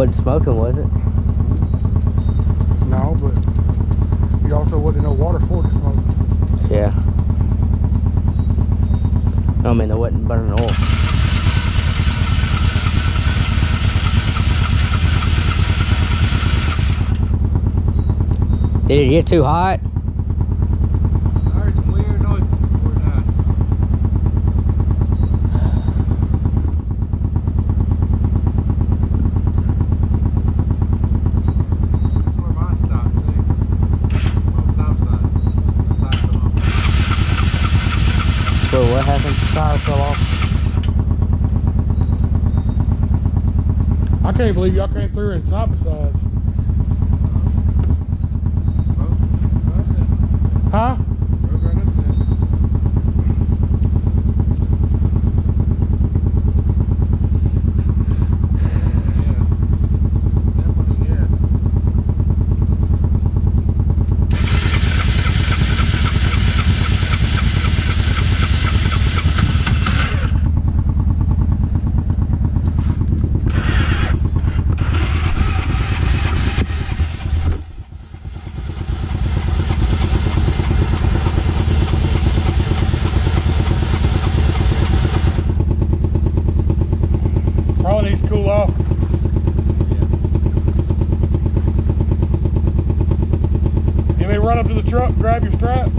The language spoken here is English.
wasn't smoking, was it? No, but you also wasn't no water for the smoke. Yeah. I mean, there wasn't burning oil. Did it get too hot? I heard some weird noises before now. That's where mine stopped, too. Well, stop sign. Stop sign. So what happened? Tire fell off. I can't believe y'all came through in side by sides. Huh? Roke right up there. Yeah. Definitely, yeah. Probably needs to cool off. You may run up to the truck, grab your strap.